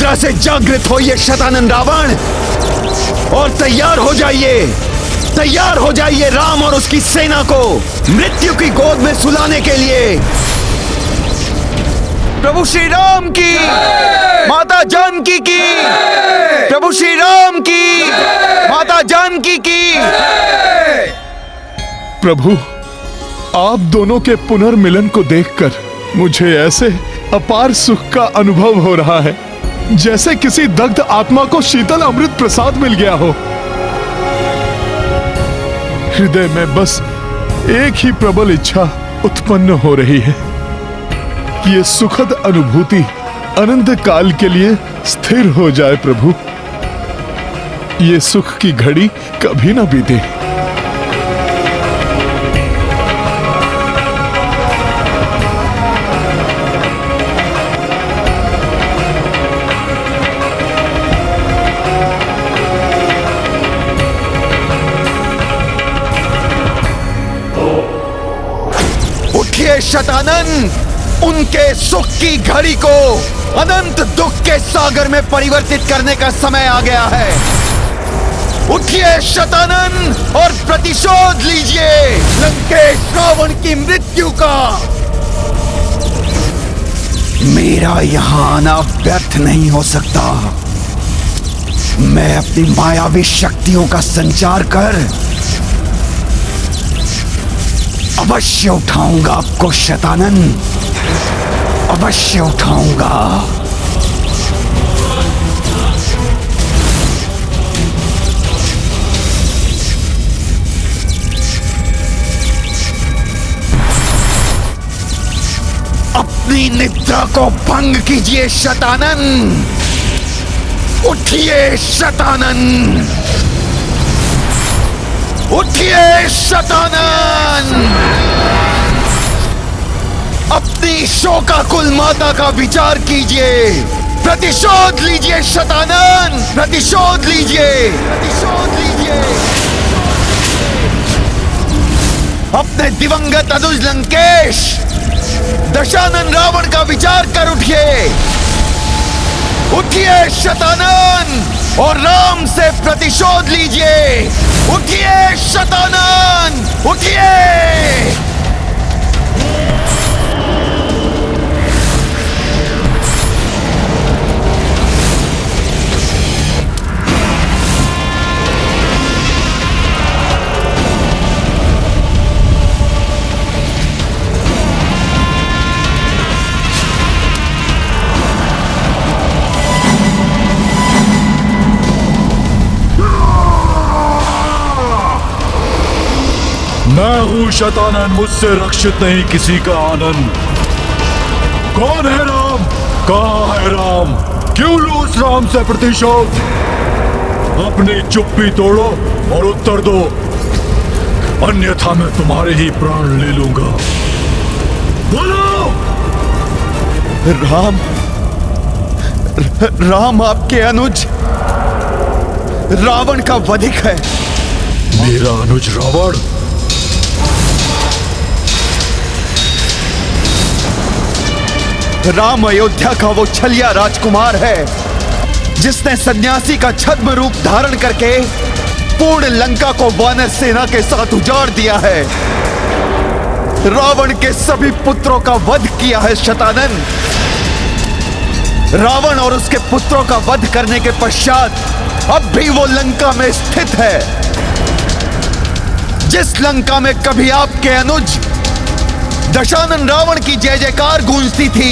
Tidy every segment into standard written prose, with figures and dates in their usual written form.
निद्रा से जागृत होइए शतानन रावण, और तैयार हो जाइए राम और उसकी सेना को मृत्यु की गोद में सुलाने के लिए। प्रभु श्री राम की, माता जानकी की, प्रभु श्री राम की, माता जानकी की। प्रभु, आप दोनों के पुनर्मिलन को देखकर मुझे ऐसे अपार सुख का अनुभव हो रहा है जैसे किसी दग्ध आत्मा को शीतल अमृत प्रसाद मिल गया हो। हृदय में बस एक ही प्रबल इच्छा उत्पन्न हो रही है कि ये सुखद अनुभूति अनंत काल के लिए स्थिर हो जाए। प्रभु, ये सुख की घड़ी कभी ना बीते। उठिए शतानन, उनके सुख की घड़ी को अनंत दुख के सागर में परिवर्तित करने का समय आ गया है। उठिए शतानन और प्रतिशोध लीजिए लंकेश रावण की मृत्यु का। मेरा यहां आना व्यर्थ नहीं हो सकता। मैं अपनी मायावी शक्तियों का संचार कर अवश्य उठाऊंगा आपको शतानन, अवश्य उठाऊंगा। अपनी निद्रा को भंग कीजिए शतानन, उठिए शतानन, उठिए शतानन। अपनी शोकाकुल माता का विचार कीजिए, प्रतिशोध लीजिए शतानन, प्रतिशोध लीजिए, प्रतिशोध लीजिए। अपने दिवंगत अनुज लंकेश दशानन रावण का विचार कर उठिए, उठिए शतानन और राम से प्रतिशोध लीजिए। उठिए शतानन, उठिए। मैं हूं शतानन, मुझसे रक्षित नहीं किसी का आनंद। कौन है राम? कहां है राम? क्यों लूं उस राम से प्रतिशोध? अपनी चुप्पी तोड़ो और उत्तर दो, अन्यथा मैं तुम्हारे ही प्राण ले लूंगा। बोलो। राम आपके अनुज रावण का वधिक है। मेरा अनुज रावण? राम अयोध्या का वो छलिया राजकुमार है जिसने सन्यासी का छद्म रूप धारण करके पूर्ण लंका को वानर सेना के साथ उजाड़ दिया है। रावण के सभी पुत्रों का वध किया है शतानन। रावण और उसके पुत्रों का वध करने के पश्चात अब भी वो लंका में स्थित है। जिस लंका में कभी आपके अनुज दशानन रावण की जय जयकार गूंजती थी,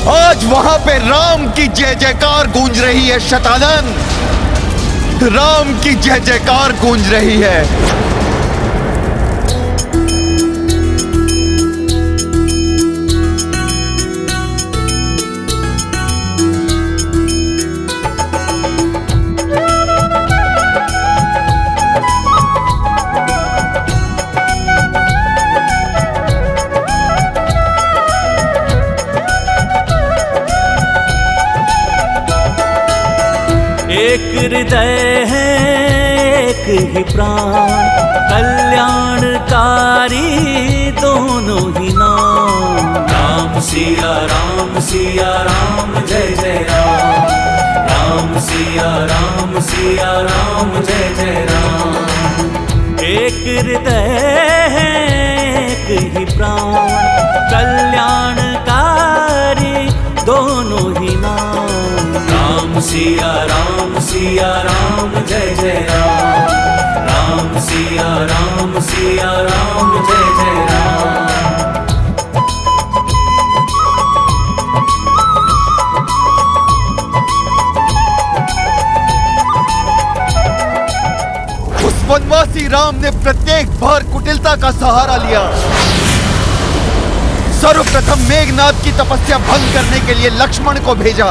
आज वहां पे राम की जय जयकार गूंज रही है शतानन। राम की जय जयकार गूंज रही है। एक हृदय है एक ही प्राण, कल्याणकारी दोनों ही नाम। राम सिया राम जय दोनों ही नाम। राम सिया राम जय जय राम। राम सिया राम जय जय राम। उस वनवासी राम ने प्रत्येक बार कुटिलता का सहारा लिया। सर्वप्रथम मेघनाद की तपस्या भंग करने के लिए लक्ष्मण को भेजा।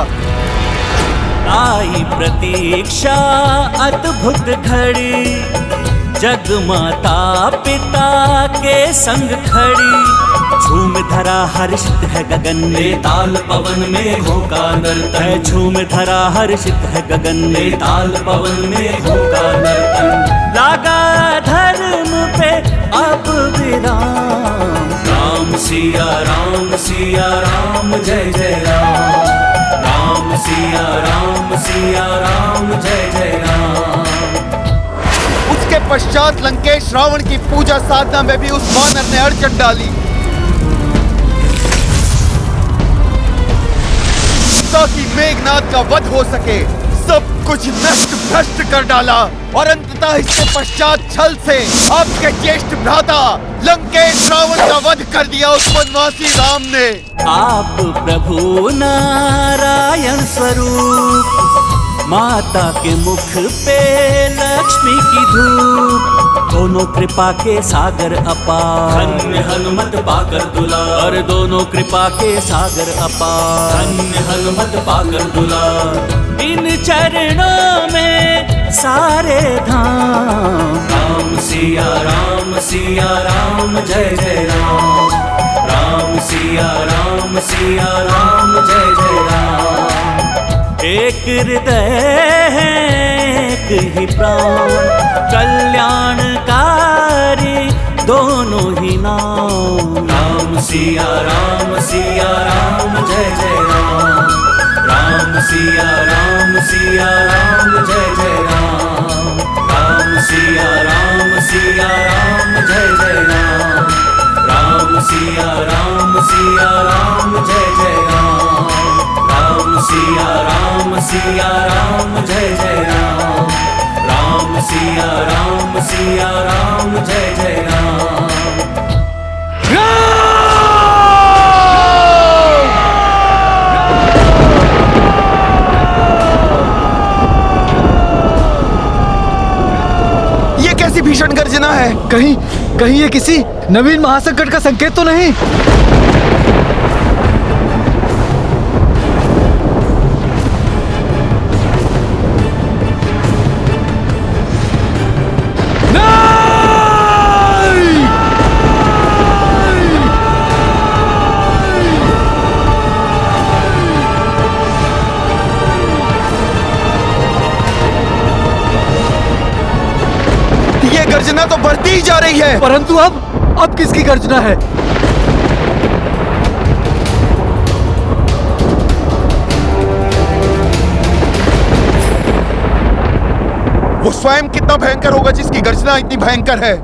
आई प्रतीक्षा अद्भुत घड़ी, जगमाता पिता के संग खड़ी। झूम धरा हर्षित है गगन में, ताल पवन में घोंका नर्तन। झूम धरा हर्षित है गगन में, ताल पवन में घोंका नर्तन। लागा धर्म पे अब विराम। राम सिया राम जय जय राम। राम सिया राम जय जय राम। उसके पश्चात लंकेश रावण की पूजा साधना में भी उस वानर ने अड़चन डाली, ताकि मेघनाद का वध हो सके। सब कुछ नष्ट भ्रष्ट कर डाला और अंततः इसके पश्चात छल से आपके ज्येष्ठ भ्राता लंकेश रावण का वध कर दिया उस वनवासी राम ने। आप प्रभु नारायण स्वरूप, माता के मुख पे लक्ष्मी की धूप। दोनों कृपा के सागर अपार, धन्य हनुमत पाकर दुलार। दोनों कृपा के सागर अपार, धन्य हनुमत पाकर दुलार। इन चरणों में सारे धाम। राम सिया राम जय जय राम। राम सिया राम जय जय राम। एक हृदय है एक ही प्राण, कल्याणकारी दोनों ही नाम। राम सिया राम जय जय राम। राम सिया राम जय जय राम। राम सिया राम जय जय राम। राम सिया राम जय जय राम। राम सिया राम जय जय राम। राम सिया राम जय जय राम। ये कैसी भीषण गर्जना है? कहीं ये किसी नवीन महासंकट का संकेत तो नहीं? गर्जना तो बढ़ती ही जा रही है। परंतु अब किसकी गर्जना है? वो स्वयं कितना भयंकर होगा जिसकी गर्जना इतनी भयंकर है।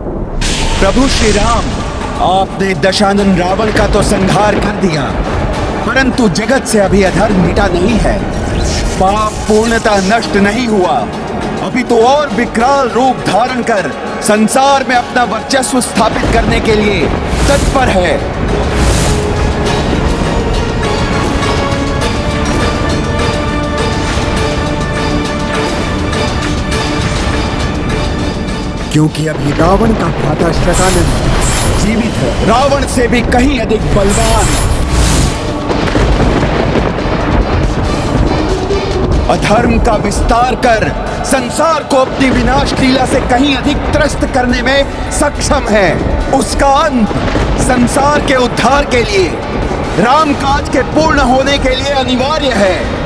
प्रभु श्री राम, आपने दशानन रावण का तो संहार कर दिया, परंतु जगत से अभी अधर्म मिटा नहीं है। पाप पूर्णतः नष्ट नहीं हुआ, अभी तो और विकराल रूप धारण कर संसार में अपना वर्चस्व स्थापित करने के लिए तत्पर है। क्योंकि अभी रावण का भ्राता शतानन जीवित है, रावण से भी कहीं अधिक बलवान। अधर्म का विस्तार कर संसार को अपनी विनाश लीला से कहीं अधिक त्रस्त करने में सक्षम है। उसका अंत संसार के उद्धार के लिए, रामकाज के पूर्ण होने के लिए अनिवार्य है।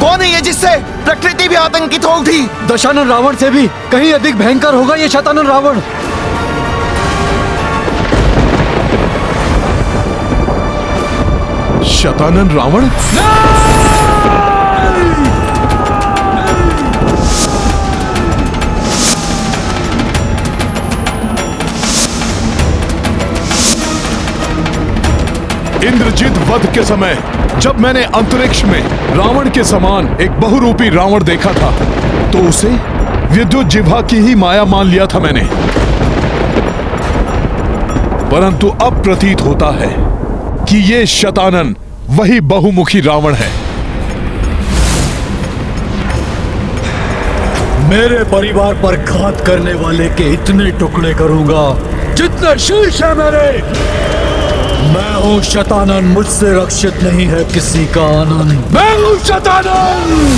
कौन है ये जिससे प्रकृति भी आतंकित हो उठी? दशानन रावण से भी कहीं अधिक भयंकर होगा ये शतानन रावण। शतानन रावण? इंद्रजीत वध के समय जब मैंने अंतरिक्ष में रावण के समान एक बहुरूपी रावण देखा था तो उसे विद्युत जिह्वा की ही माया मान लिया था मैंने। परंतु अब प्रतीत होता है कि ये शतानन वही बहुमुखी रावण है। मेरे परिवार पर घात करने वाले के इतने टुकड़े करूंगा जितने शीश है मेरे। मैं हूं शतानन, मुझसे रक्षित नहीं है किसी का आनंद। मैं हूं शतानन।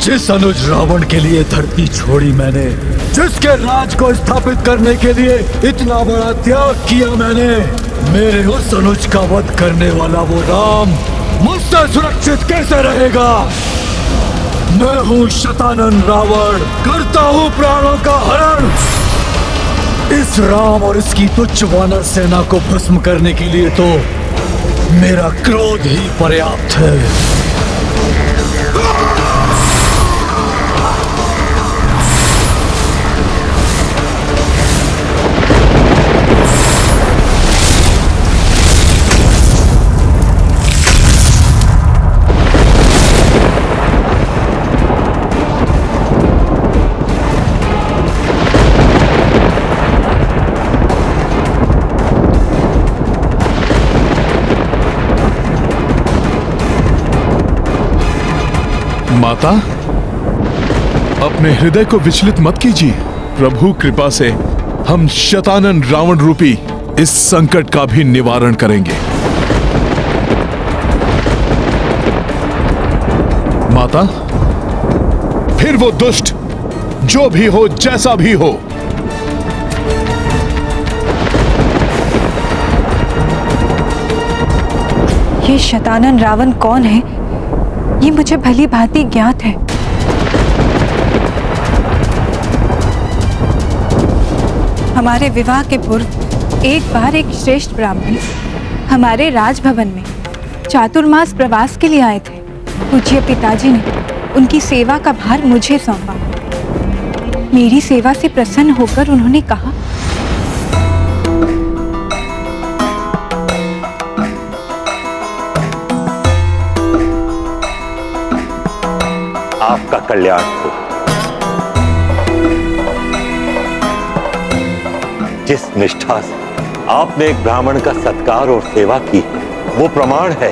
जिस अनुज रावण के लिए धरती छोड़ी मैंने, जिसके राज को स्थापित करने के लिए इतना बड़ा त्याग किया मैंने, मेरे उस अनुज का वध करने वाला वो राम मुझसे सुरक्षित कैसे रहेगा? मैं हूं शतानन रावण, करता हूं प्राणों का हरण। इस राम और इसकी तुच्छ वानर सेना को भस्म करने के लिए तो मेरा क्रोध ही पर्याप्त है। माता, अपने हृदय को विचलित मत कीजिए। प्रभु कृपा से हम शतानन रावण रूपी इस संकट का भी निवारण करेंगे। माता, फिर वो दुष्ट जो भी हो, जैसा भी हो, ये शतानन रावण कौन है ये मुझे भली भांति ज्ञात है। हमारे विवाह के पूर्व एक बार एक श्रेष्ठ ब्राह्मण हमारे राजभवन में चातुर्मास प्रवास के लिए आए थे। पूज्य पिताजी ने उनकी सेवा का भार मुझे सौंपा। मेरी सेवा से प्रसन्न होकर उन्होंने कहा, आपका कल्याण हो। जिस निष्ठा से आपने एक ब्राह्मण का सत्कार और सेवा की, वो प्रमाण है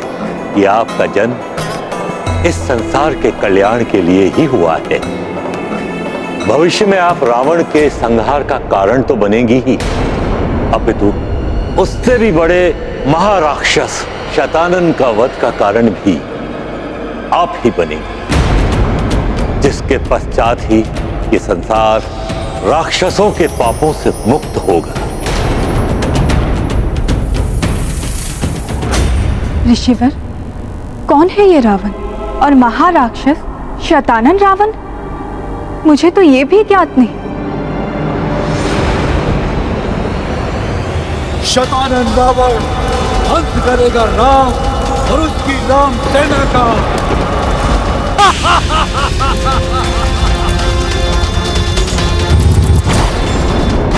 कि आपका जन्म इस संसार के कल्याण के लिए ही हुआ है। भविष्य में आप रावण के संहार का कारण तो बनेंगी ही, अपितु उससे भी बड़े महाराक्षस शतानन का वध का कारण भी आप ही बनेंगे, जिसके पश्चात ही ये संसार राक्षसों के पापों से मुक्त होगा। ऋषिवर, कौन है ये रावण और महाराक्षस शतानन रावण? मुझे तो ये भी ज्ञात नहीं। शतानन रावण अंत करेगा राम और उसकी राम सेना का।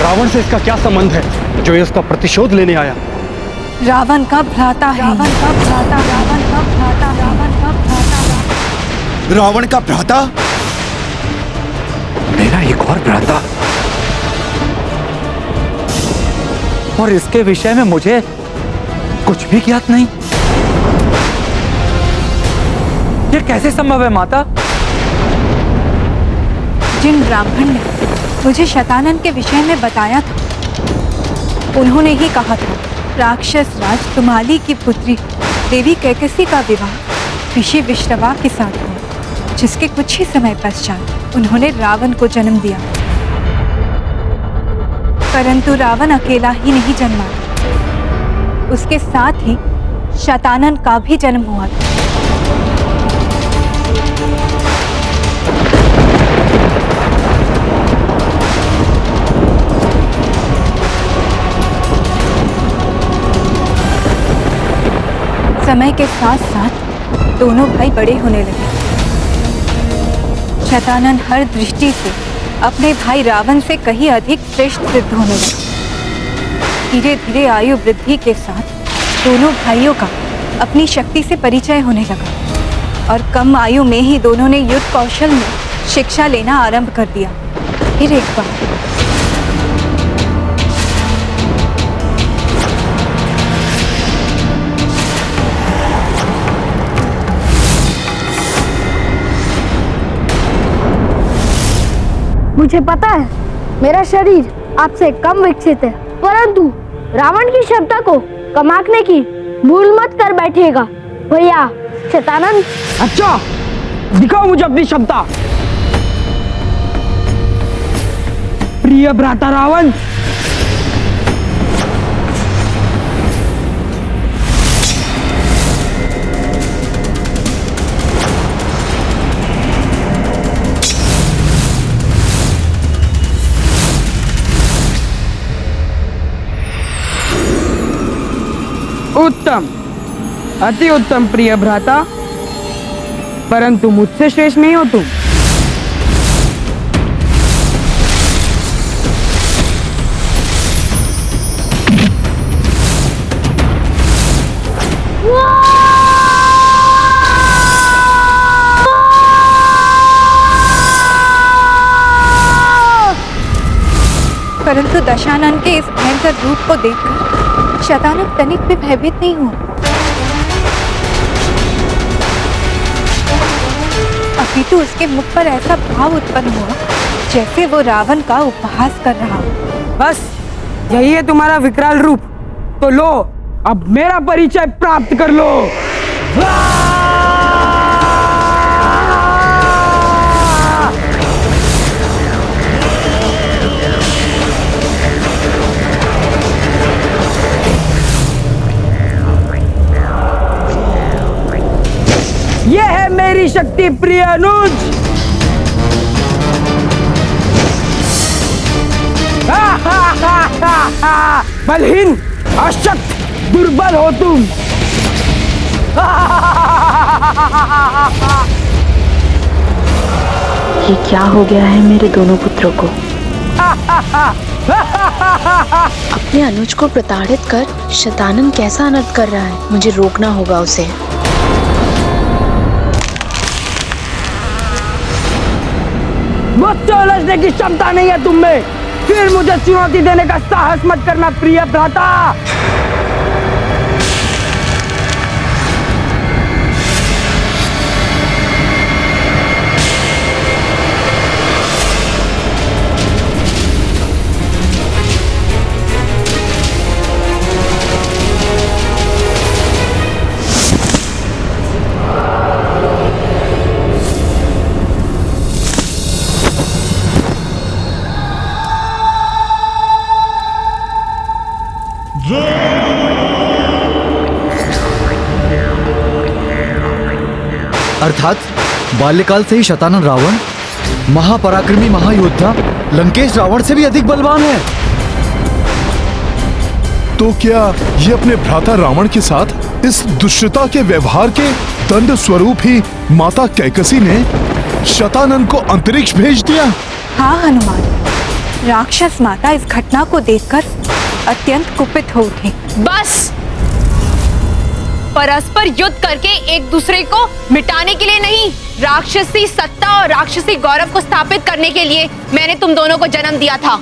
रावण से इसका क्या संबंध है जो ये उसका प्रतिशोध लेने आया? रावण का भ्राता है। रावण का भ्राता, रावण का भ्राता, रावण का भ्राता। रावण का भ्राता? मेरा एक और भ्राता, और इसके विषय में मुझे कुछ भी ज्ञात नहीं। ये कैसे संभव है माता? जिन ब्राह्मण ने मुझे शतानन के विषय में बताया था, उन्होंने ही कहा था राक्षस राज तुम्हाली की पुत्री देवी कैकसी का विवाह ऋषि विश्रवा के साथ हुआ। जिसके कुछ ही समय पश्चात उन्होंने रावण को जन्म दिया। परंतु रावण अकेला ही नहीं जन्मा, उसके साथ ही शतानन का भी जन्म हुआ था। समय के साथ साथ दोनों भाई बड़े होने लगे। शतानन हर दृष्टि से अपने भाई रावण से कहीं अधिक श्रेष्ठ सिद्ध होने लगा। धीरे धीरे आयु वृद्धि के साथ दोनों भाइयों का अपनी शक्ति से परिचय होने लगा और कम आयु में ही दोनों ने युद्ध कौशल में शिक्षा लेना आरंभ कर दिया। फिर एक बार मुझे पता है मेरा शरीर आपसे कम विकसित है, परंतु रावण की क्षमता को कम आंकने की भूल मत कर बैठिएगा भैया शतानन। अच्छा, दिखाओ मुझे अपनी क्षमता। प्रिय भ्राता रावण, उत्तम, अति उत्तम प्रिय भ्राता, परंतु मुझसे श्रेष्ठ नहीं हो तुम। परंतु दशानन के इस भयंकर रूप को देखकर शतानन तनिक भी भयभीत नहीं हुआ। अपितु उसके मुख पर ऐसा भाव उत्पन्न हुआ जैसे वो रावण का उपहास कर रहा हो। बस यही है तुम्हारा विकराल रूप, तो लो अब मेरा परिचय प्राप्त कर लो। ये है मेरी शक्ति प्रिय अनुज। बलहीन, अशक्त, दुर्बल हो तुम। ये क्या हो गया है मेरे दोनों पुत्रों को? अपने अनुज को प्रताड़ित कर शतानन कैसा अनर्थ कर रहा है, मुझे रोकना होगा उसे। मुझसे उलझने की क्षमता नहीं है तुम में, फिर मुझे चुनौती देने का साहस मत करना प्रिय भ्राता। अर्थात बाल्यकाल से ही शतानन रावण महापराक्रमी महायोद्धा लंकेश रावण से भी अधिक बलवान है। तो क्या ये अपने भ्राता रावण के साथ इस दुष्टता के व्यवहार के दंड स्वरूप ही माता कैकसी ने शतानन को अंतरिक्ष भेज दिया? हाँ हनुमान, राक्षस माता इस घटना को देखकर अत्यंत कुपित हो उठी। बस, परस्पर युद्ध करके एक दूसरे को मिटाने के लिए नहीं, राक्षसी सत्ता और राक्षसी गौरव को स्थापित करने के लिए मैंने तुम दोनों को जन्म दिया था।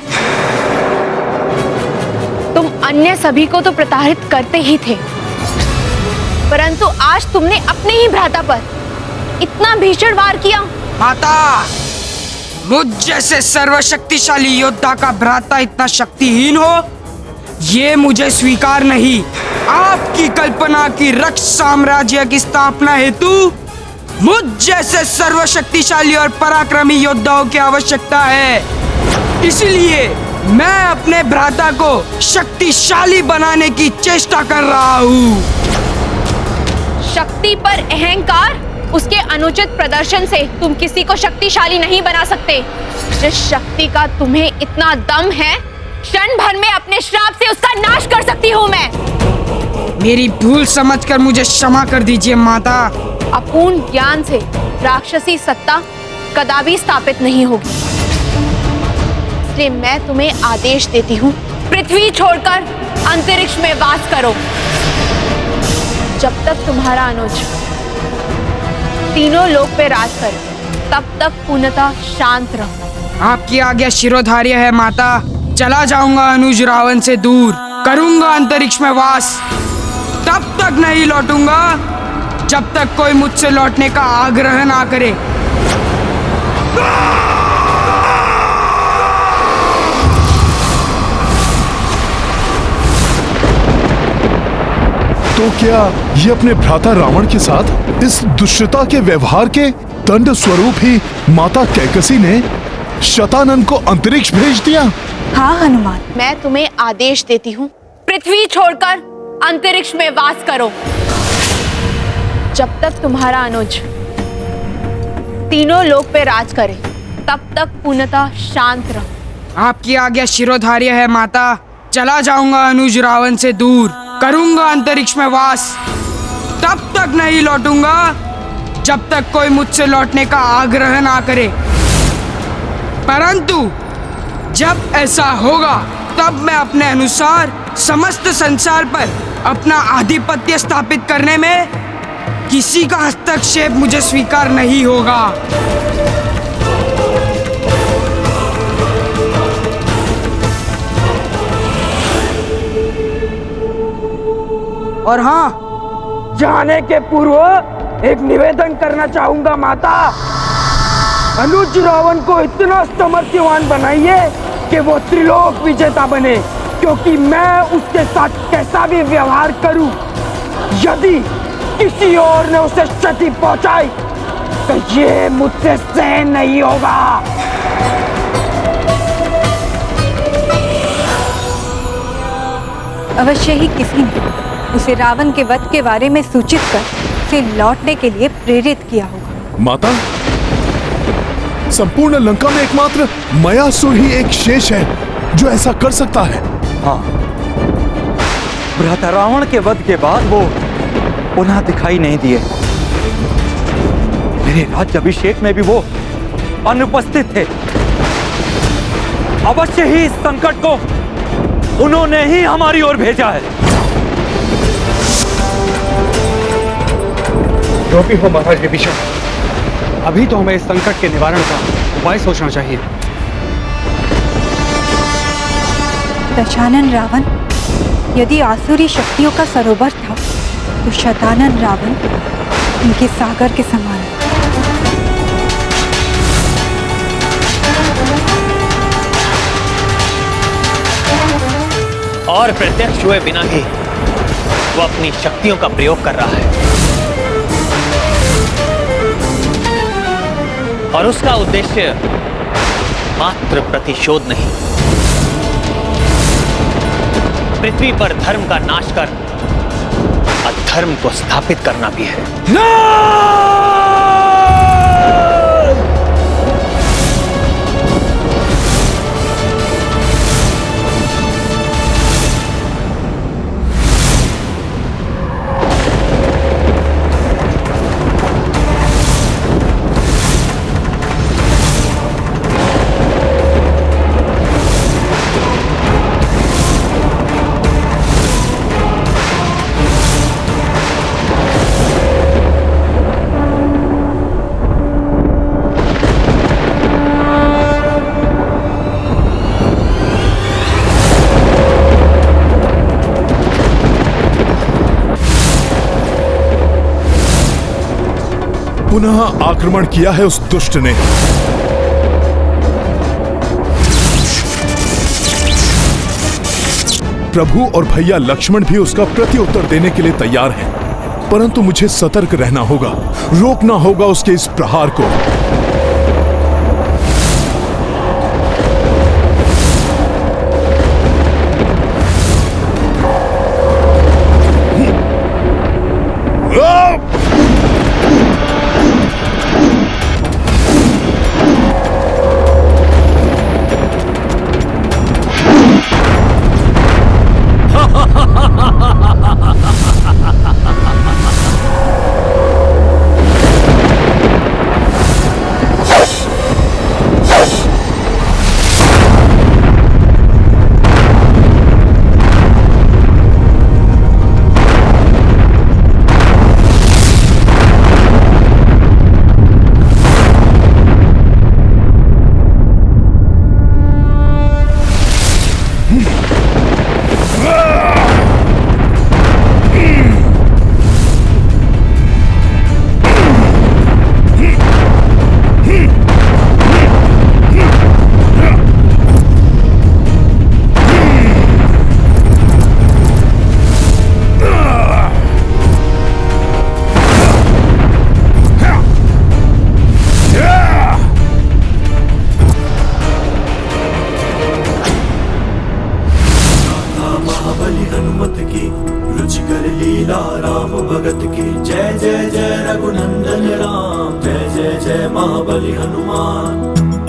तुम अन्य सभी को तो प्रताड़ित करते ही थे, परंतु आज तुमने अपने ही भ्राता पर इतना भीषण वार किया। माता, मुझ जैसे सर्वशक्तिशाली योद्धा का भ्राता इतना शक्तिहीन हो, ये मुझे स्वीकार नहीं। आपकी कल्पना की रक्ष साम्राज्य की स्थापना हेतु मुझ जैसे सर्वशक्तिशाली और पराक्रमी योद्धाओं की आवश्यकता है। इसलिए मैं अपने भ्राता को शक्तिशाली बनाने की चेष्टा कर रहा हूँ। शक्ति पर अहंकार, उसके अनुचित प्रदर्शन से तुम किसी को शक्तिशाली नहीं बना सकते। जिस शक्ति का तुम्हें इतना दम है, क्षण भर में अपने श्राप से उसका नाश कर सकती हूँ मैं। मेरी भूल समझकर मुझे क्षमा कर दीजिए माता। अपूर्ण ज्ञान से राक्षसी सत्ता कदापि स्थापित नहीं होगी। इसलिए मैं तुम्हें आदेश देती हूँ, पृथ्वी छोड़कर अंतरिक्ष में वास करो। जब तक तुम्हारा अनुज तीनों लोक पे राज करे, तब तक पूर्णतः शांत रहो। आपकी आज्ञा शिरोधार्य है माता। चला जाऊंगा अनुज रावण से दूर, करूंगा अंतरिक्ष में वास। तब तक नहीं लौटूंगा जब तक कोई मुझसे लौटने का आग्रह ना करे। तो क्या ये अपने भ्राता रावण के साथ इस दुष्टता के व्यवहार के दंड स्वरूप ही माता कैकसी ने शतानन को अंतरिक्ष भेज दिया? हाँ हनुमान। मैं तुम्हें आदेश देती हूँ, पृथ्वी छोड़कर अंतरिक्ष में वास करो। जब तक तुम्हारा अनुज तीनों लोक पे राज करे, तब तक पूर्णतः शांत रहो। आपकी आज्ञा शिरोधार्य है माता। चला जाऊंगा अनुज रावण से दूर, करूंगा अंतरिक्ष में वास। तब तक नहीं लौटूंगा जब तक कोई मुझसे लौटने का आग्रह ना करे। परंतु जब ऐसा होगा, तब मैं अपने अनुसार समस्त संसार पर अपना आधिपत्य स्थापित करने में किसी का हस्तक्षेप मुझे स्वीकार नहीं होगा। और हाँ, जाने के पूर्व एक निवेदन करना चाहूंगा माता। अनुज रावण को इतना सामर्थ्यवान बनाइए कि वो त्रिलोक विजेता बने, क्योंकि मैं उसके साथ कैसा भी व्यवहार करूं, यदि किसी और ने उसे क्षति पहुंचाई तो ये मुझसे सहन नहीं होगा। अवश्य ही किसी ने उसे रावण के वध के बारे में सूचित कर उसे लौटने के लिए प्रेरित किया होगा। माता, संपूर्ण लंका में एकमात्र मयासुर ही एक शेष है जो ऐसा कर सकता है। हाँ, भ्राता रावण के वध के बाद वो पुनः दिखाई नहीं दिए। मेरे राज्याभिषेक में भी वो अनुपस्थित थे। अवश्य ही इस संकट को उन्होंने ही हमारी ओर भेजा है। जो भी हो महाराज विभीषण, अभी तो हमें इस संकट के निवारण का उपाय सोचना चाहिए। दशानन रावण यदि आसुरी शक्तियों का सरोवर था, तो शतानन रावण उनके सागर के समान है। और प्रत्यक्ष हुए बिना ही वो अपनी शक्तियों का प्रयोग कर रहा है, और उसका उद्देश्य मात्र प्रतिशोध नहीं, पृथ्वी पर धर्म का नाश कर अधर्म को स्थापित करना भी है। पुनः आक्रमण किया है उस दुष्ट ने। प्रभु और भैया लक्ष्मण भी उसका प्रत्युत्तर देने के लिए तैयार हैं। परंतु मुझे सतर्क रहना होगा, रोकना होगा उसके इस प्रहार को।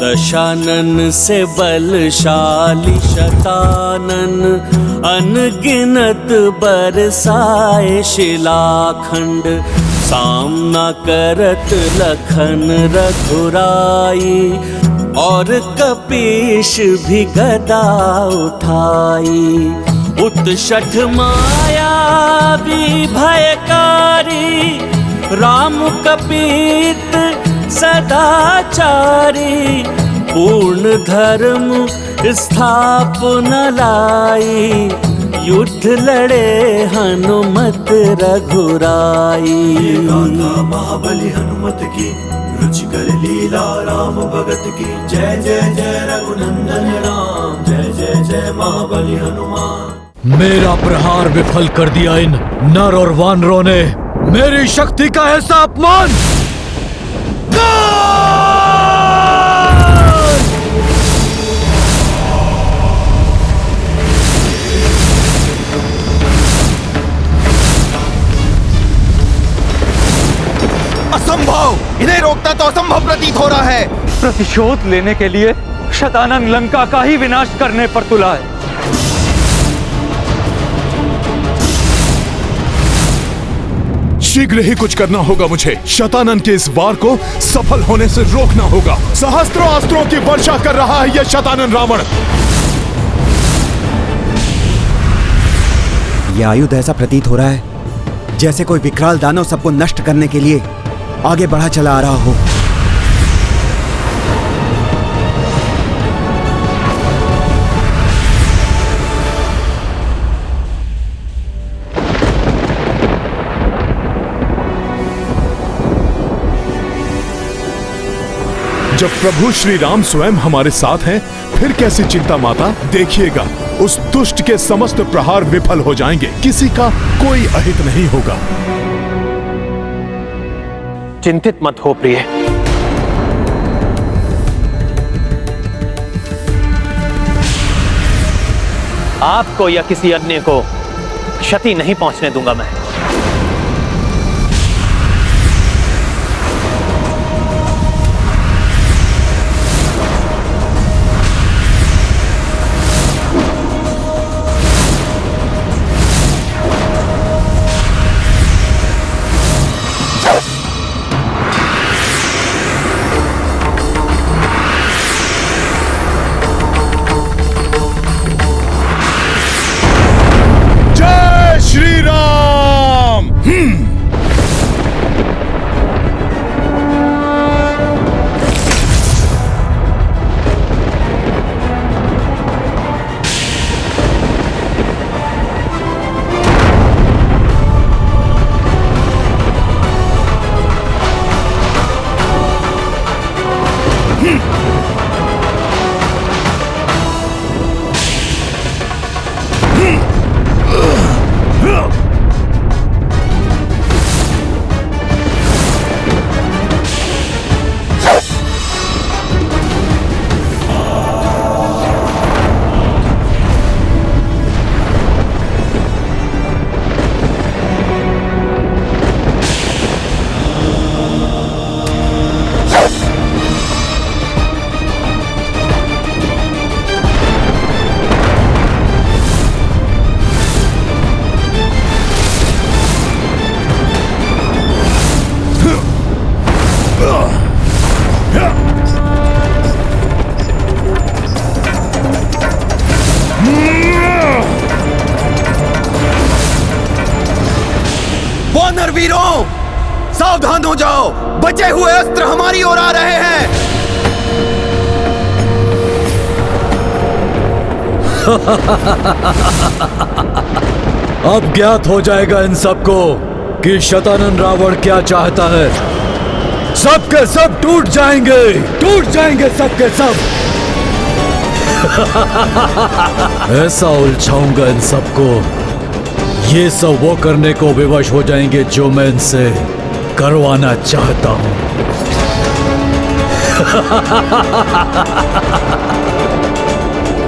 दशानन से बलशाली शतानन अनगिनत बरसाए शिलाखंड, सामना करत लखन रघुराई और कपीश भी गदा उठाई। उत्षठ माया भी भयकारी, राम कपीत सदाचारी, पूर्ण धर्म स्थापन लाई, युद्ध लड़े हनुमत रघुराई। महाबली हनुमत की रुचिकर लीला राम भगत की, जय जय जय रघुनंदन राम, जय जय जय महाबली हनुमान। मेरा प्रहार विफल कर दिया इन नर और वानरों ने, मेरी शक्ति का ऐसा अपमान। असंभव! इन्हें रोकना तो असंभव प्रतीत हो रहा है। प्रतिशोध लेने के लिए शतानन लंका का ही विनाश करने पर तुला है। शीघ्र ही कुछ करना होगा मुझे। शतानन के इस वार को सफल होने से रोकना होगा। सहस्त्रों अस्त्रों की वर्षा कर रहा है यह शतानन रावण। यह आयुध ऐसा प्रतीत हो रहा है जैसे कोई विकराल दानव सबको नष्ट करने के लिए आगे बढ़ा चला आ रहा हो। जब प्रभु श्री राम स्वयं हमारे साथ हैं, फिर कैसी चिंता माता। देखिएगा, उस दुष्ट के समस्त प्रहार विफल हो जाएंगे, किसी का कोई अहित नहीं होगा। चिंतित मत हो प्रिय, आपको या किसी अन्य को क्षति नहीं पहुंचने दूंगा मैं। श्री राम। सावधान हो जाओ, बचे हुए अस्त्र हमारी ओर आ रहे हैं। अब ज्ञात हो जाएगा इन सबको कि शतानन रावण क्या चाहता है। सबके सब टूट जाएंगे सबके सब। ऐसा उलझाऊंगा इन सबको, ये सब वो करने को विवश हो जाएंगे जो मैं इनसे करवाना चाहता हूं।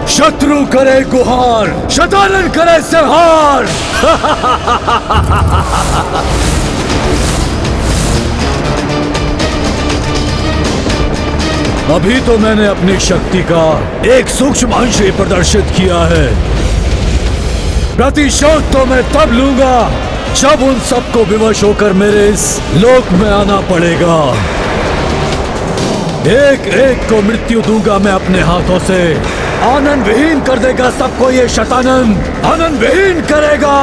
शत्रु करे गुहार, शतानन करे संहार। अभी तो मैंने अपनी शक्ति का एक सूक्ष्म अंश ही प्रदर्शित किया है। प्रतिशोध तो मैं तब लूंगा जब उन सबको विवश होकर मेरे इस लोक में आना पड़ेगा। एक एक को मृत्यु दूंगा मैं अपने हाथों से। आनंद विहीन कर देगा सबको ये शतानन, आनंद विहीन करेगा।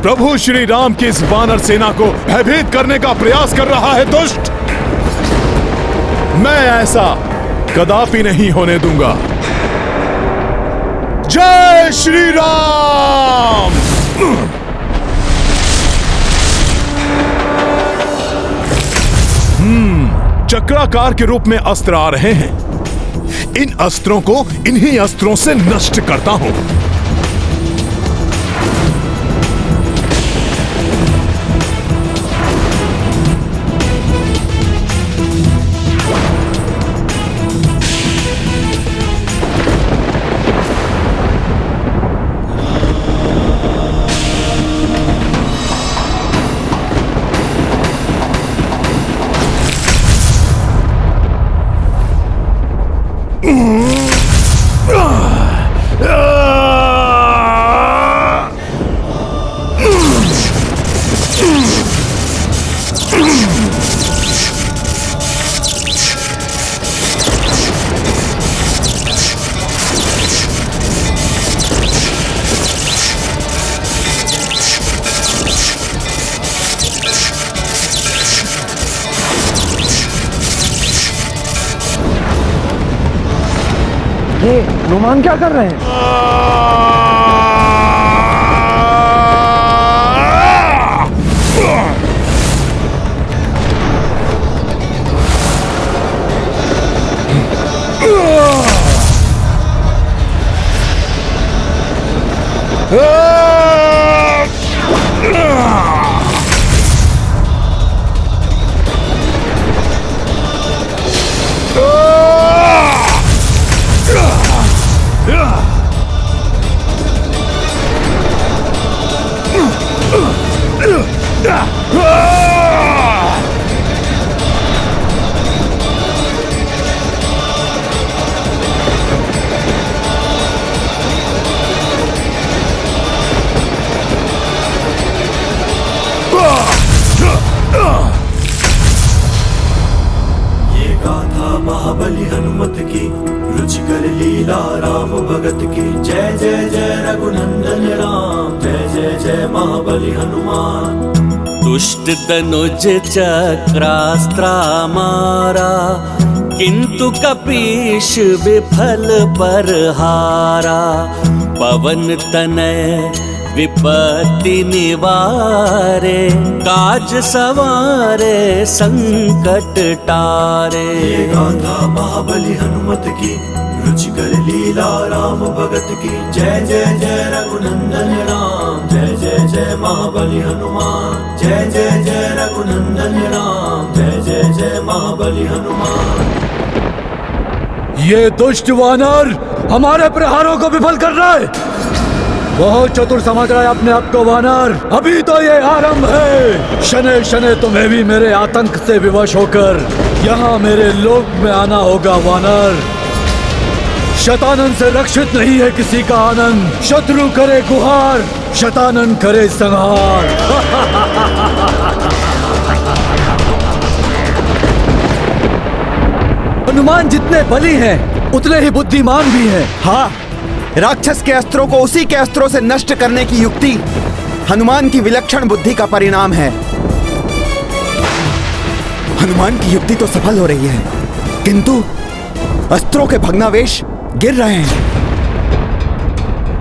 प्रभु श्री राम की इस वानर सेना को भयभीत करने का प्रयास कर रहा है दुष्ट। मैं ऐसा कदापि नहीं होने दूंगा। जय श्री राम। चक्राकार के रूप में अस्त्र आ रहे हैं। इन अस्त्रों को इन्हीं अस्त्रों से नष्ट करता हूं। ये हनुमान क्या कर रहे हैं? महाबली हनुमत की रुचिकर लीला राम भगत की। जय जय जय रघुनंदन राम, जय जय जय महाबली हनुमान। दुष्ट दनुज चक्रास्त्रा मारा, किंतु कपीश विफल पर हारा। पवन तनय विपत्ति निवारे, काज सवारे संकट टारे। ये गाथा महाबली हनुमत की रुचिकर लीला राम भगत की। जय जय जय रघुनंदन राम, जय जय जय महाबली हनुमान। जय जय जय रघुनंदन राम, जय जय जय महाबली हनुमान। ये दुष्ट वानर हमारे प्रहारों को विफल कर रहा है। बहुत चतुर समझ रहा है अपने आप को वानर। अभी तो ये आरंभ है। शनै शनै तुम्हें भी मेरे आतंक से विवश होकर यहाँ मेरे लोक में आना होगा वानर। शतानन से रक्षित नहीं है किसी का आनंद। शत्रु करे गुहार, शतानन करे संहार। हनुमान जितने बली हैं उतने ही बुद्धिमान भी हैं। हाँ, राक्षस के अस्त्रों को उसी के अस्त्रों से नष्ट करने की युक्ति हनुमान की विलक्षण बुद्धि का परिणाम है। हनुमान की युक्ति तो सफल हो रही है, किंतु अस्त्रों के भग्नावेश गिर रहे हैं।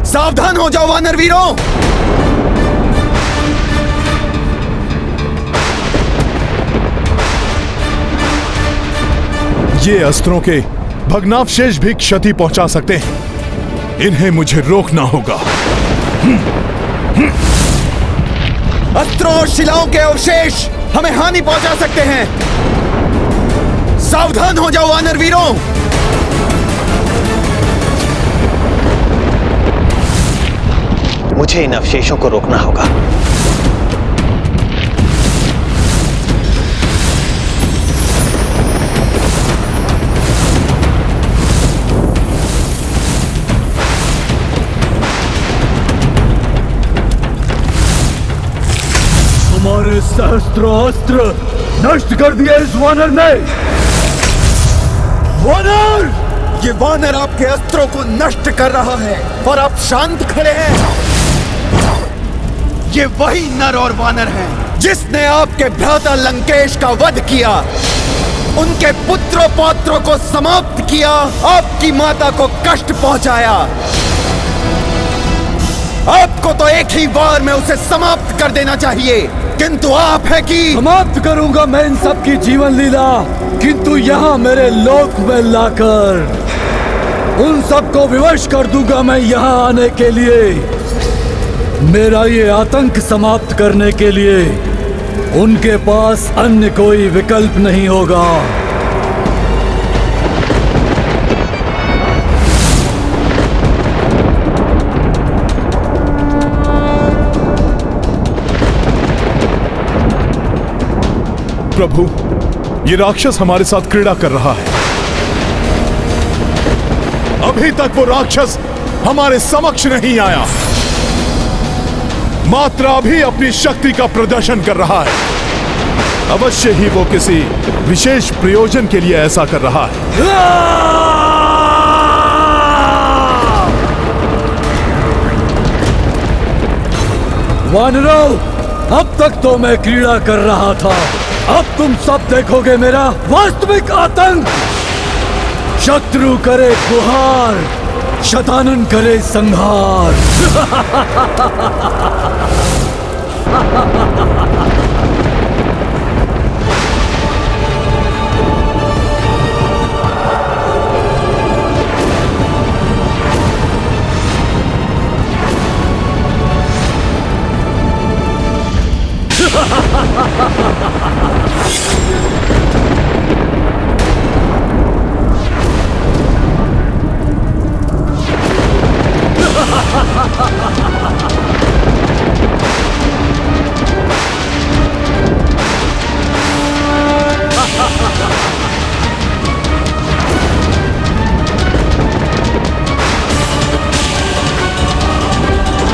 सावधान हो जाओ वानर वीरों! ये अस्त्रों के भग्नावशेष भी क्षति पहुंचा सकते हैं। इन्हें मुझे रोकना होगा। अस्त्रों और शिलाओं के अवशेष हमें हानि पहुंचा सकते हैं। सावधान हो जाओ वानर वीरों! मुझे इन अवशेषों को रोकना होगा। हमारे सहस्त्र नष्ट कर दिया इस वानर ने। वानर! ये वानर आपके अस्त्रों को नष्ट कर रहा है और आप शांत खड़े हैं। ये वही नर और वानर है जिसने आपके भ्राता लंकेश का वध किया, उनके पुत्रों पौत्रों को समाप्त किया, आपकी माता को कष्ट पहुंचाया। आपको तो एक ही बार में उसे समाप्त कर देना चाहिए, किंतु आप है कि समाप्त करूंगा मैं इन सब की जीवन लीला, किंतु यहाँ मेरे लोक में लाकर उन सबको विवश कर दूंगा मैं यहाँ आने के लिए। मेरा ये आतंक समाप्त करने के लिए उनके पास अन्य कोई विकल्प नहीं होगा। प्रभु, ये राक्षस हमारे साथ क्रीड़ा कर रहा है। अभी तक वो राक्षस हमारे समक्ष नहीं आया, मात्र अभी अपनी शक्ति का प्रदर्शन कर रहा है। अवश्य ही वो किसी विशेष प्रयोजन के लिए ऐसा कर रहा है। वानरों, अब तक तो मैं क्रीड़ा कर रहा था, अब तुम सब देखोगे मेरा वास्तविक आतंक। शत्रु करे गुहार, शतानन करे संहार।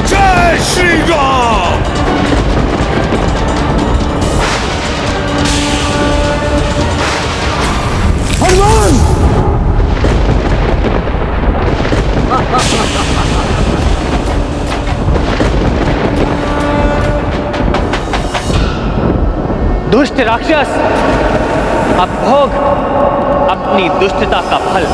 जय श्री राम! हनुमान! दुष्ट राक्षस, अब भोग अपनी दुष्टता का फल।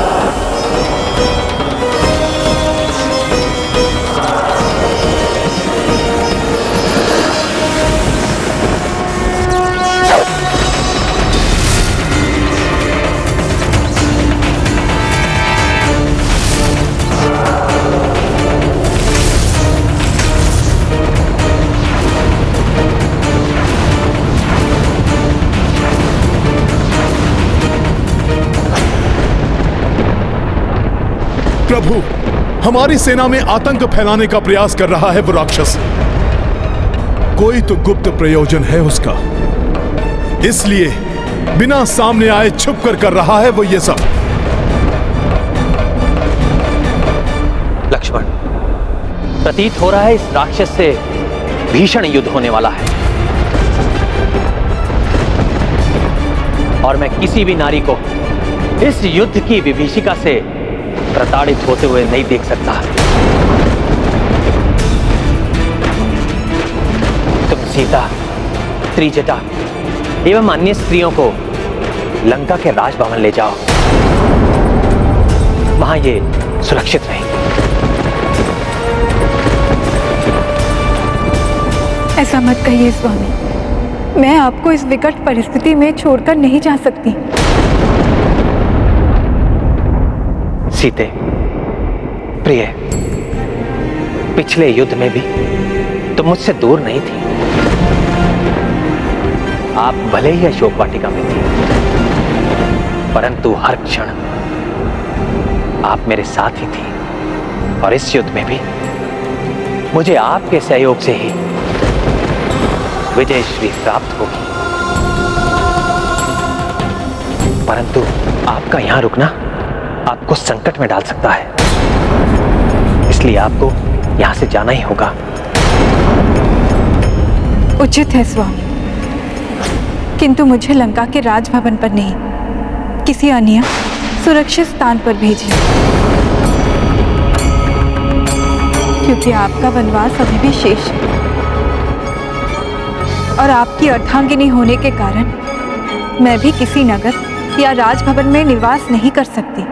प्रभु, हमारी सेना में आतंक फैलाने का प्रयास कर रहा है वो राक्षस। कोई तो गुप्त प्रयोजन है उसका, इसलिए बिना सामने आए छुप कर रहा है वो ये सब। लक्ष्मण, प्रतीत हो रहा है इस राक्षस से भीषण युद्ध होने वाला है, और मैं किसी भी नारी को इस युद्ध की विभीषिका से प्रताड़ित होते हुए नहीं देख सकता। तुम सीता, त्रिजटा एवं अन्य स्त्रियों को लंका के राजभवन ले जाओ, वहां ये सुरक्षित रहेंगे। ऐसा मत कहिए स्वामी, मैं आपको इस विकट परिस्थिति में छोड़कर नहीं जा सकती। सीते, प्रिय, पिछले युद्ध में भी तुम मुझसे दूर नहीं थी। आप भले ही अशोक वाटिका में थी, परंतु हर क्षण आप मेरे साथ ही थी। और इस युद्ध में भी मुझे आपके सहयोग से ही विजय श्री प्राप्त होगी। परंतु आपका यहां रुकना आपको संकट में डाल सकता है, इसलिए आपको यहां से जाना ही होगा। उचित है स्वामी, किंतु मुझे लंका के राजभवन पर नहीं, किसी अन्य सुरक्षित स्थान पर भेजिए, क्योंकि आपका वनवास अभी भी शेष है और आपकी अर्धांगिनी होने के कारण मैं भी किसी नगर या राजभवन में निवास नहीं कर सकती।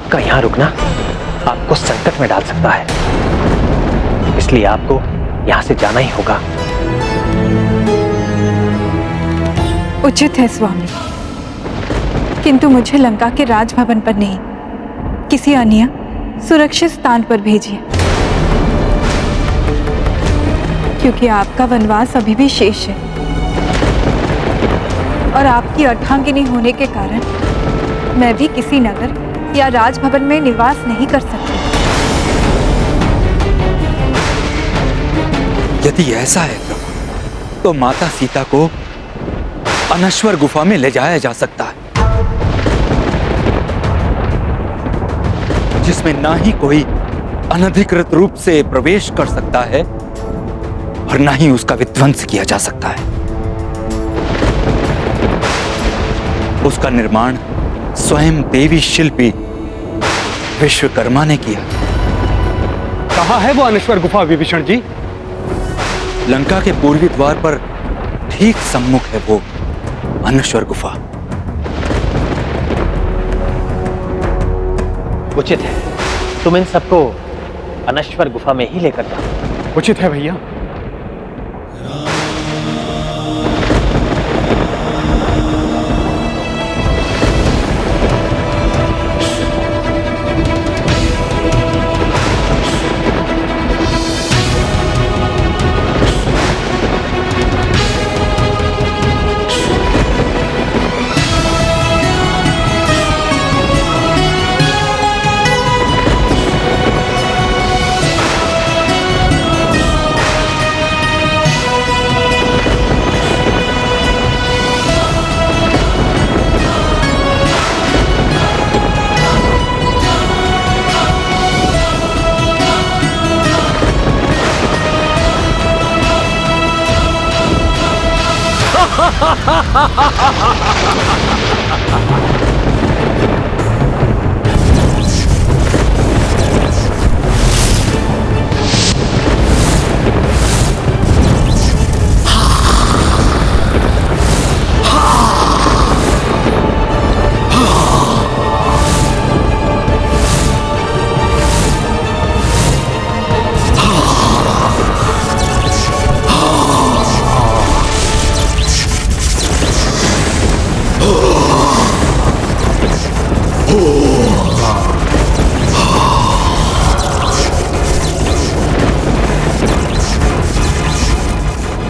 का यहां रुकना आपको संकट में डाल सकता है, इसलिए आपको यहां से जाना ही होगा। उचित है स्वामी, किंतु मुझे लंका के राजभवन पर नहीं, किसी अन्य सुरक्षित स्थान पर भेजिए, क्योंकि आपका वनवास अभी भी शेष है और आपकी अर्धांगिनी होने के कारण मैं भी किसी नगर या राजभवन में निवास नहीं कर सकती। यदि ऐसा है प्रभु, तो माता सीता को अनश्वर गुफा में ले जाया जा सकता है, जिसमें ना ही कोई अनधिकृत रूप से प्रवेश कर सकता है और ना ही उसका विध्वंस किया जा सकता है। उसका निर्माण स्वयं देवी शिल्पी विश्वकर्मा ने किया। कहाँ है वो अनश्वर गुफा विभीषण जी? लंका के पूर्वी द्वार पर ठीक सम्मुख है वो अनश्वर गुफा। उचित है, तुम इन सबको अनश्वर गुफा में ही लेकर जाओ। उचित है भैया।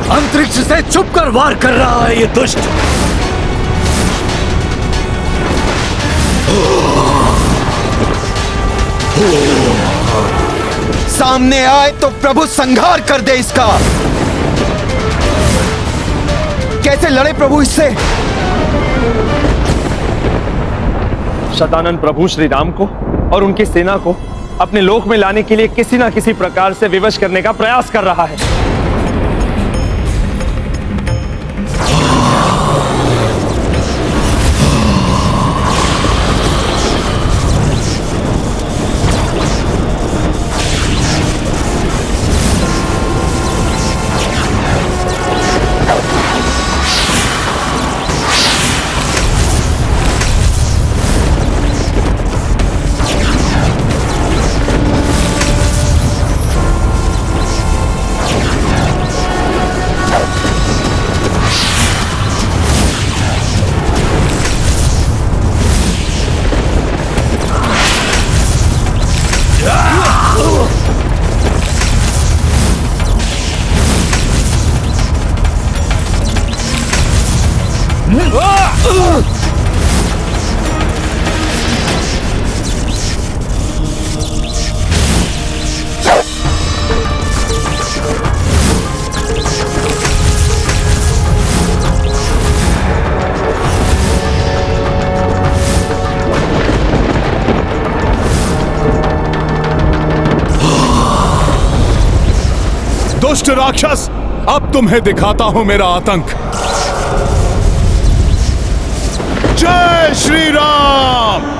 अंतरिक्ष से छुपकर वार कर रहा है ये दुष्ट। सामने आए तो प्रभु संहार कर दे इसका। कैसे लड़े प्रभु इससे? शतानन प्रभु श्री राम को और उनकी सेना को अपने लोक में लाने के लिए किसी ना किसी प्रकार से विवश करने का प्रयास कर रहा है। दुष्ट राक्षस, अब तुम्हें दिखाता हूं मेरा आतंक। जय श्री राम।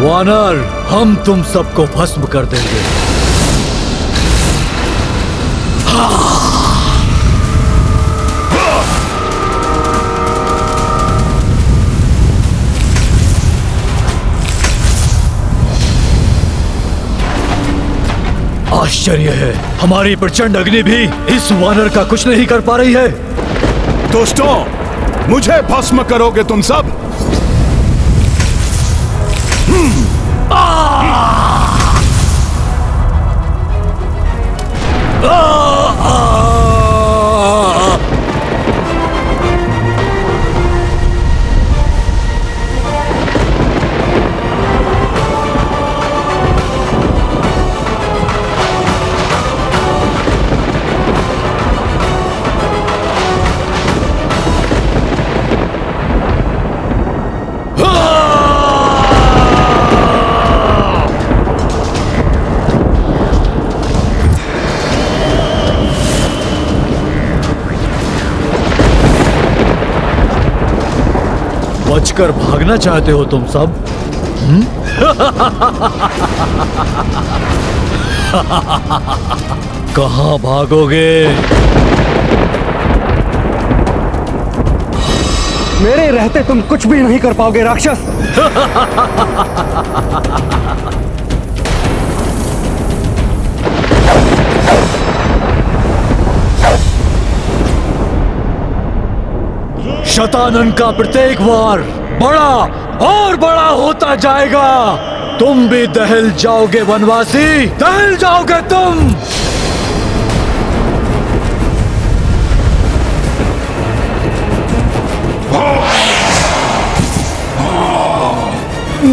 वानर, हम तुम सबको भस्म कर देंगे। आश्चर्य है, हमारी प्रचंड अग्नि भी इस वानर का कुछ नहीं कर पा रही है। दोस्तों, मुझे भस्म करोगे तुम सब? बचकर भागना चाहते हो तुम सब? कहां भागोगे? मेरे रहते तुम कुछ भी नहीं कर पाओगे राक्षस। शतानन का प्रत्येक वार बड़ा और बड़ा होता जाएगा। तुम भी दहल जाओगे वनवासी, दहल जाओगे तुम।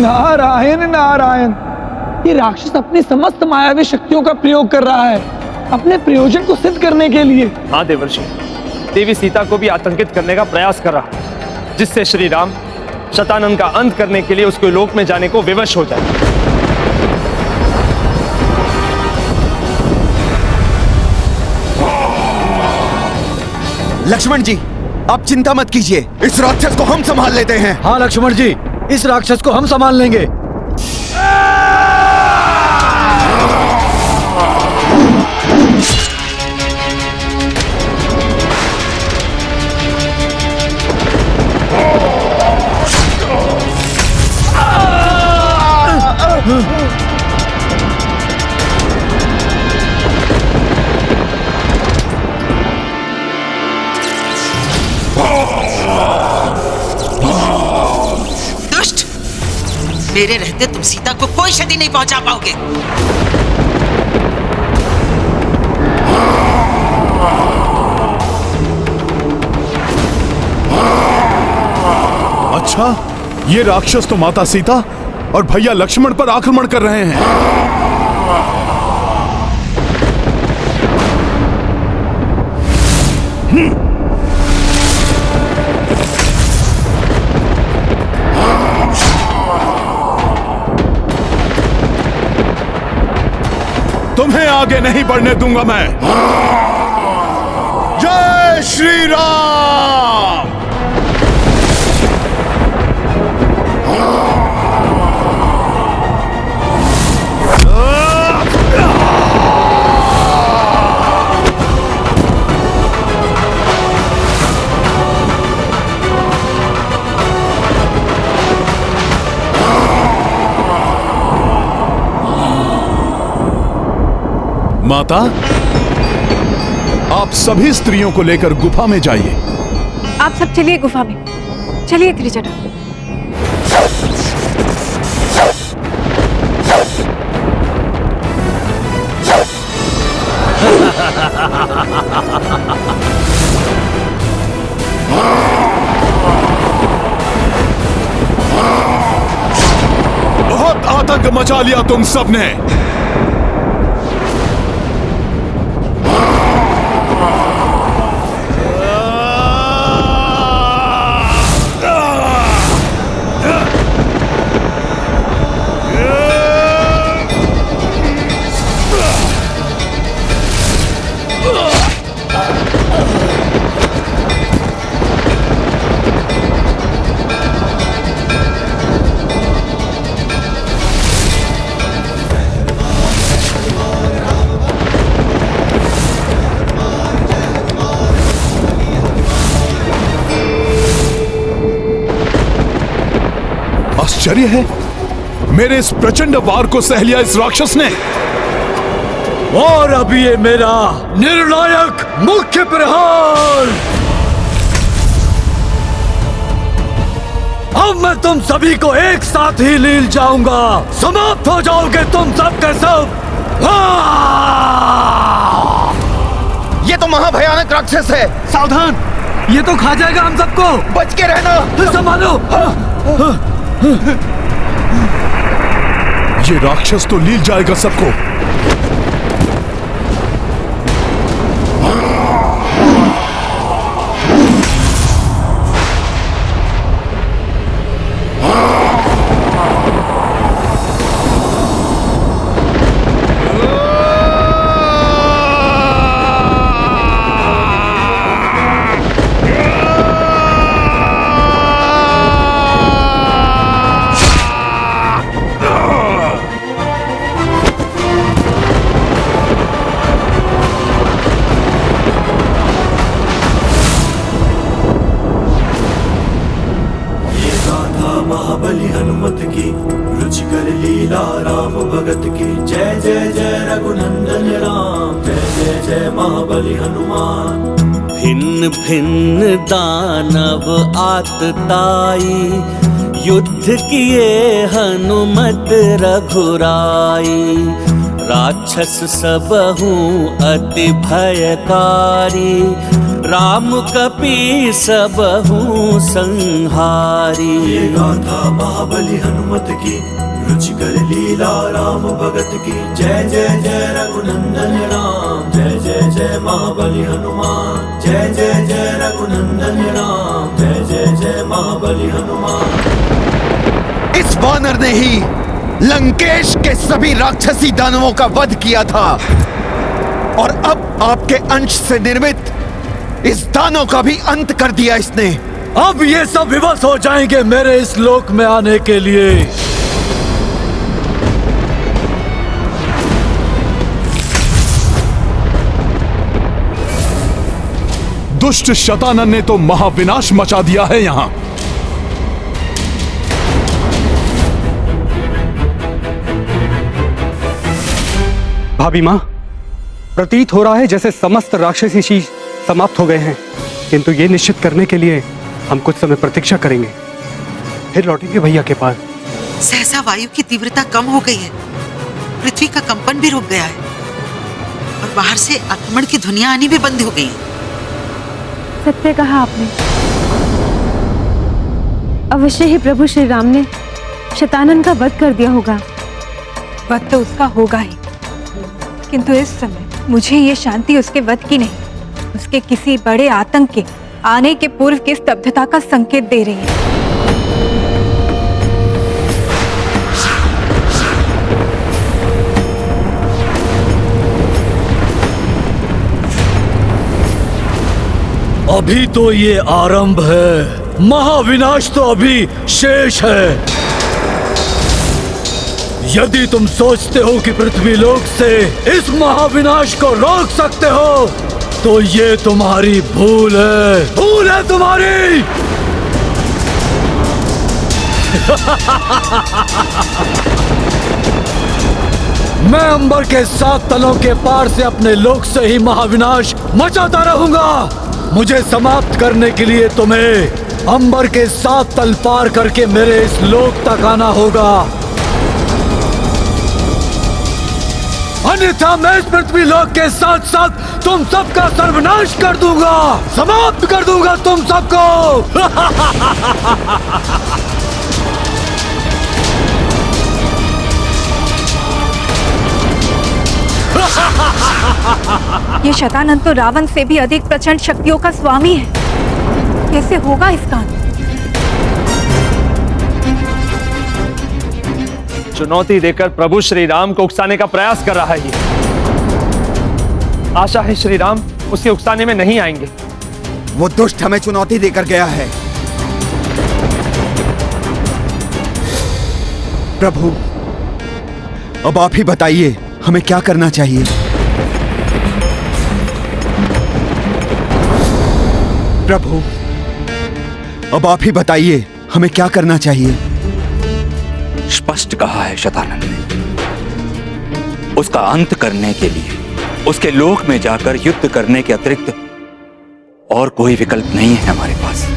नारायण नारायण, ये राक्षस अपनी समस्त मायावी शक्तियों का प्रयोग कर रहा है अपने प्रयोजन को सिद्ध करने के लिए। हाँ देवर्षि, देवी सीता को भी आतंकित करने का प्रयास कर रहा है, जिससे श्री राम शतानन का अंत करने के लिए उसके लोक में जाने को विवश हो जाए। लक्ष्मण जी, आप चिंता मत कीजिए, इस राक्षस को हम संभाल लेते हैं। हाँ लक्ष्मण जी, इस राक्षस को हम संभाल लेंगे। दुष्ट, मेरे रहते तुम सीता को कोई क्षति नहीं पहुंचा पाओगे। अच्छा, ये राक्षस तो माता सीता और भैया लक्ष्मण पर आक्रमण कर रहे हैं। तुम्हें आगे नहीं बढ़ने दूंगा मैं। जय श्री राम। माता, आप सभी स्त्रियों को लेकर गुफा में जाइए। आप सब चलिए गुफा में। चलिए त्रिजटा। बहुत आतंक मचा लिया तुम सबने। आश्चर्य है, मेरे इस प्रचंड वार को सह लिया इस राक्षस ने। और अभी ये मेरा निर्णायक मुख्य प्रहार। अब मैं तुम सभी को एक साथ ही लील जाऊंगा। समाप्त हो जाओगे तुम सब के सब। ये तो महाभयानक राक्षस है। सावधान, ये तो खा जाएगा हम सबको। बच के रहना। संभालो। ये राक्षस तो लील जाएगा सबको। महाबली हनुमत की रुचिकर लीला राम भगत की। जय जय जय रघुनंदन राम, जय जय जय महाबली हनुमान। भिन्न भिन्न दानव आतताई, युद्ध किए हनुमत रघुराई। राक्षस सबहु अति भयकारी, राम कपि सबहु संहारी। ये गाथा महाबली हनुमत की रुचिकर लीला राम भगत की। जय जय जय रघुनंदन राम, जय जय जय महाबली हनुमान। जय जय जय रघुनंदन राम, जय जय जय महाबली हनुमान। इस वानर ने ही लंकेश के सभी राक्षसी दानवों का वध किया था और अब आपके अंश से निर्मित इस दानव का भी अंत कर दिया इसने। अब ये सब विवश हो जाएंगे मेरे इस लोक में आने के लिए। दुष्ट शतानन ने तो महाविनाश मचा दिया है यहां। भाभी माँ, प्रतीत हो रहा है जैसे समस्त राक्षसी शीश समाप्त हो गए हैं, किंतु ये निश्चित करने के लिए हम कुछ समय प्रतीक्षा करेंगे, फिर लौटेंगे भैया के पास। सहसा वायु की तीव्रता कम हो गई है, पृथ्वी का कंपन भी रुक गया है और बाहर से आक्रमण की ध्वनियां आनी भी बंद हो गई हैं। सत्य कहा आपने। अवश्य ही प्रभु श्री राम ने शतानन का वध कर दिया होगा। वध तो उसका होगा ही, किंतु इस समय मुझे ये शांति उसके वध की नहीं, उसके किसी बड़े आतंक के आने के पूर्व की स्तब्धता का संकेत दे रही है। अभी तो ये आरंभ है, महाविनाश तो अभी शेष है। यदि तुम सोचते हो कि पृथ्वी लोक से इस महाविनाश को रोक सकते हो, तो ये तुम्हारी भूल है तुम्हारी। मैं अंबर के 7 तलों के पार से अपने लोक से ही महाविनाश मचाता रहूंगा। मुझे समाप्त करने के लिए तुम्हें अंबर के 7 तल पार करके मेरे इस लोक तक आना होगा, अन्यथा मैं इस पृथ्वी लोक के साथ साथ तुम सबका सर्वनाश कर दूंगा, समाप्त कर दूंगा तुम सबको। ये शतानंद तो रावण से भी अधिक प्रचंड शक्तियों का स्वामी है, कैसे होगा इसका अंत? चुनौती देकर प्रभु श्री राम को उकसाने का प्रयास कर रहा है ये। आशा है श्री राम उसके उकसाने में नहीं आएंगे। वो दुष्ट हमें चुनौती देकर गया है। प्रभु, अब आप ही बताइए हमें क्या करना चाहिए। प्रभु, अब आप ही बताइए हमें क्या करना चाहिए। स्पष्ट कहा है शतानंद ने, उसका अंत करने के लिए उसके लोक में जाकर युद्ध करने के अतिरिक्त और कोई विकल्प नहीं है हमारे पास।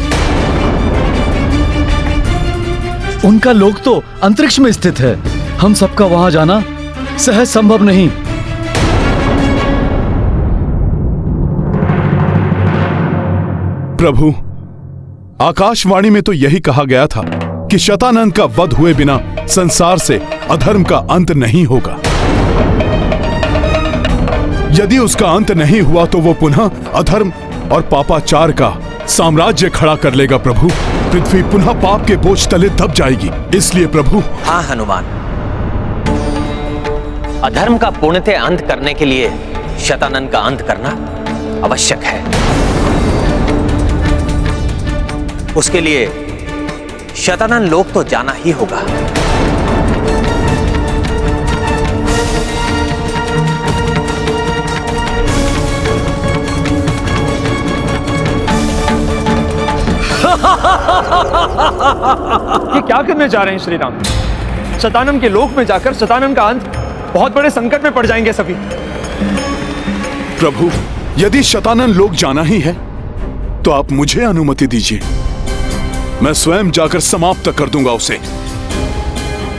उनका लोक तो अंतरिक्ष में स्थित है, हम सबका वहां जाना सहज संभव नहीं। प्रभु, आकाशवाणी में तो यही कहा गया था कि शतानंद का वध हुए बिना संसार से अधर्म का अंत नहीं होगा। यदि उसका अंत नहीं हुआ तो वो पुनः अधर्म और पापाचार का साम्राज्य खड़ा कर लेगा। प्रभु, पृथ्वी पुनः पाप के बोझ तले दब जाएगी। इसलिए प्रभु। हाँ हनुमान, अधर्म का पूर्णतः अंत करने के लिए शतानंद का अंत करना आवश्यक है। उसके लिए शतानंद लोक तो जाना ही होगा। ये क्या करने जा रहे हैं श्री राम? शतानंद के लोक में जाकर शतानंद का अंत, बहुत बड़े संकट में पड़ जाएंगे सभी। प्रभु, यदि शतानंद लोक जाना ही है तो आप मुझे अनुमति दीजिए, मैं स्वयं जाकर समाप्त कर दूंगा उसे।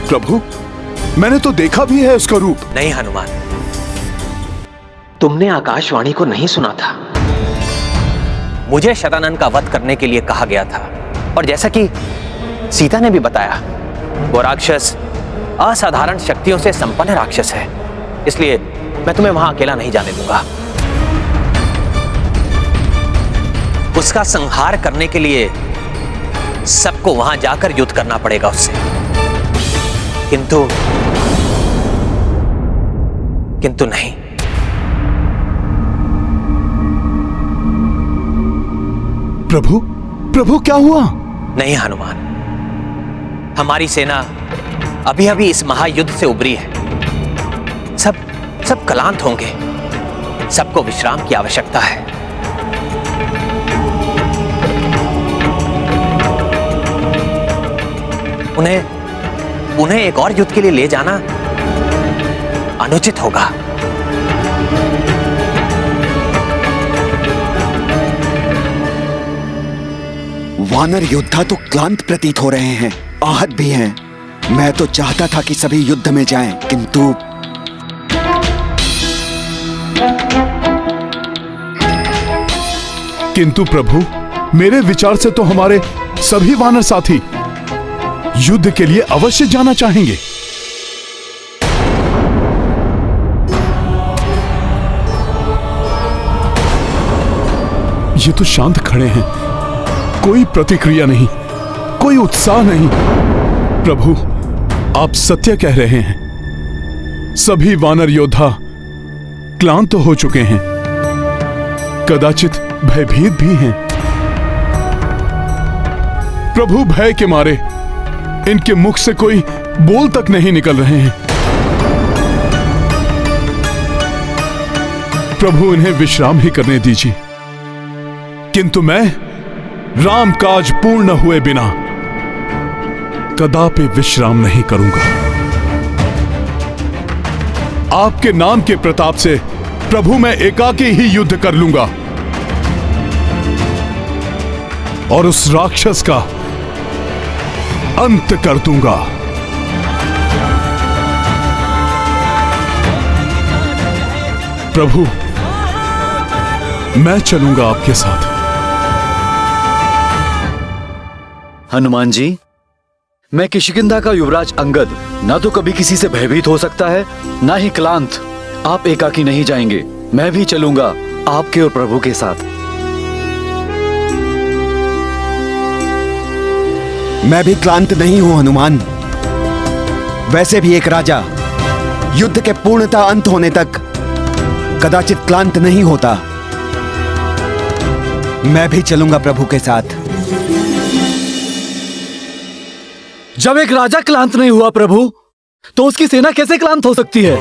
प्रभु, मैंने तो देखा भी है उसका रूप। नहीं हनुमान, तुमने आकाशवाणी को नहीं सुना था। मुझे शतानंद का वध करने के लिए कहा गया था, और जैसा कि सीता ने भी बताया, वो राक्षस असाधारण शक्तियों से संपन्न राक्षस है। इसलिए मैं तुम्हें वहां अकेला नहीं जाने दूंगा। उसका संहार करने के लिए सबको वहां जाकर युद्ध करना पड़ेगा उससे। किंतु नहीं, प्रभु क्या हुआ? नहीं हनुमान, हमारी सेना अभी अभी इस महायुद्ध से उबरी है। सब क्लांत होंगे, सबको विश्राम की आवश्यकता है। उन्हें एक और युद्ध के लिए ले जाना अनुचित होगा। वानर योद्धा तो क्लांत प्रतीत हो रहे हैं, आहत भी हैं। मैं तो चाहता था कि सभी युद्ध में जाएं, किंतु प्रभु, मेरे विचार से तो हमारे सभी वानर साथी युद्ध के लिए अवश्य जाना चाहेंगे। ये तो शांत खड़े हैं, कोई प्रतिक्रिया नहीं, कोई उत्साह नहीं। प्रभु, आप सत्य कह रहे हैं। सभी वानर योद्धा क्लांत हो चुके हैं, कदाचित भयभीत भी हैं। प्रभु, भय के मारे इनके मुख से कोई बोल तक नहीं निकल रहे हैं। प्रभु, इन्हें विश्राम ही करने दीजिए। किंतु मैं राम काज पूर्ण हुए बिना कदापि विश्राम नहीं करूंगा। आपके नाम के प्रताप से प्रभु, मैं एकाकी ही युद्ध कर लूंगा और उस राक्षस का अंत कर दूंगा। प्रभु, मैं चलूंगा आपके साथ। हनुमान जी, मैं किष्किंधा का युवराज अंगद ना तो कभी किसी से भयभीत हो सकता है, ना ही क्लांत। आप एकाकी नहीं जाएंगे, मैं भी चलूंगा आपके और प्रभु के साथ। मैं भी क्लांत नहीं हूं हनुमान। वैसे भी एक राजा युद्ध के पूर्णता अंत होने तक कदाचित क्लांत नहीं होता। मैं भी चलूंगा प्रभु के साथ। जब एक राजा क्लांत नहीं हुआ प्रभु, तो उसकी सेना कैसे क्लांत हो सकती है?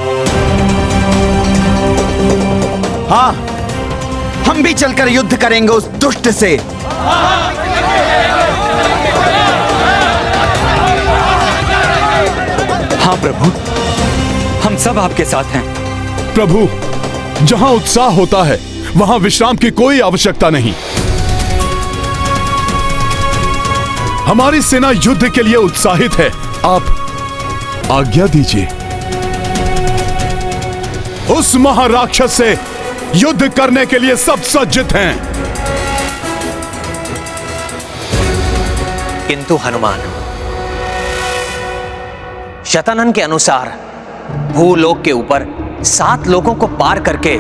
हाँ, हम भी चलकर युद्ध करेंगे उस दुष्ट से। हाँ प्रभु, हम सब आपके साथ हैं। प्रभु, जहां उत्साह होता है वहां विश्राम की कोई आवश्यकता नहीं। हमारी सेना युद्ध के लिए उत्साहित है। आप आज्ञा दीजिए। उस महाराक्षस से युद्ध करने के लिए सब सज्जित हैं। किंतु हनुमान, शतानन के अनुसार भूलोक के ऊपर 7 लोकों को पार करके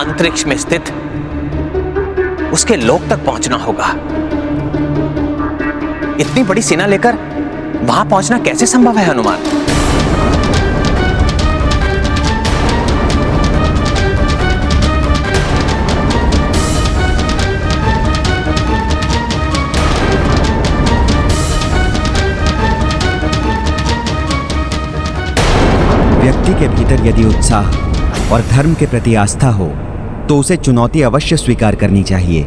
अंतरिक्ष में स्थित उसके लोक तक पहुंचना होगा। इतनी बड़ी सेना लेकर वहां पहुंचना कैसे संभव है हनुमान? व्यक्ति के भीतर यदि उत्साह और धर्म के प्रति आस्था हो तो उसे चुनौती अवश्य स्वीकार करनी चाहिए।